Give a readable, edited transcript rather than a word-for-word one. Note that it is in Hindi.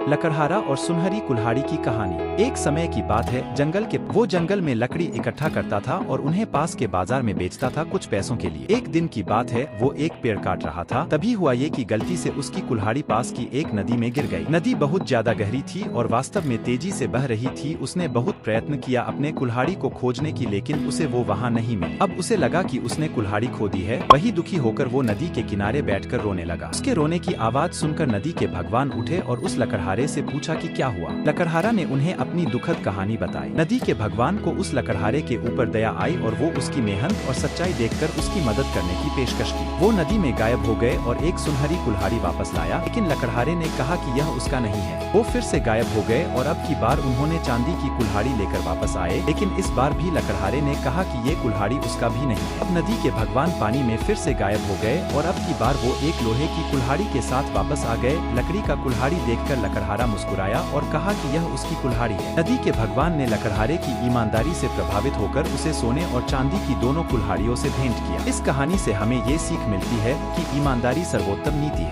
लकड़हारा और सुनहरी कुल्हाड़ी की कहानी। एक समय की बात है, जंगल में लकड़ी इकट्ठा करता था और उन्हें पास के बाजार में बेचता था कुछ पैसों के लिए। एक दिन की बात है, वो एक पेड़ काट रहा था, तभी हुआ ये कि गलती से उसकी कुल्हाड़ी पास की एक नदी में गिर गई। नदी बहुत ज्यादा गहरी थी और वास्तव में तेजी से बह रही थी। उसने बहुत प्रयत्न किया अपने कुल्हाड़ी को खोजने की, लेकिन उसे वो वहाँ नहीं मिली। अब उसे लगा कि उसने कुल्हाड़ी खो दी है। वही दुखी होकर वो नदी के किनारे बैठकर रोने लगा। उसके रोने की आवाज सुनकर नदी के भगवान उठे और उस लकड़हारे से पूछा कि क्या हुआ। लकड़हारा ने उन्हें अपनी दुखद कहानी बताई। नदी के भगवान को उस लकड़हारे के ऊपर दया आई और वो उसकी मेहनत और सच्चाई देखकर उसकी मदद करने की पेशकश की। वो नदी में गायब हो गए और एक सुनहरी कुल्हाड़ी वापस लाया, लेकिन लकड़हारे ने कहा कि यह उसका नहीं है। वो फिर से गायब हो गए और अब की बार उन्होंने चांदी की कुल्हाड़ी लेकर वापस आए, लेकिन इस बार भी लकड़हारे ने कहा कि ये कुल्हाड़ी उसका भी नहीं। अब नदी के भगवान पानी में फिर से गायब हो गए और अब की बार वो एक लोहे की कुल्हाड़ी के साथ वापस आ गए। लकड़ी का कुल्हाड़ी देखकर लकड़हारा मुस्कुराया और कहा कि यह उसकी कुल्हाड़ी है। नदी के भगवान ने लकड़हारे की ईमानदारी से प्रभावित होकर उसे सोने और चांदी की दोनों कुल्हाड़ियों से भेंट किया। इस कहानी से हमें ये सीख मिलती है कि ईमानदारी सर्वोत्तम नीति है।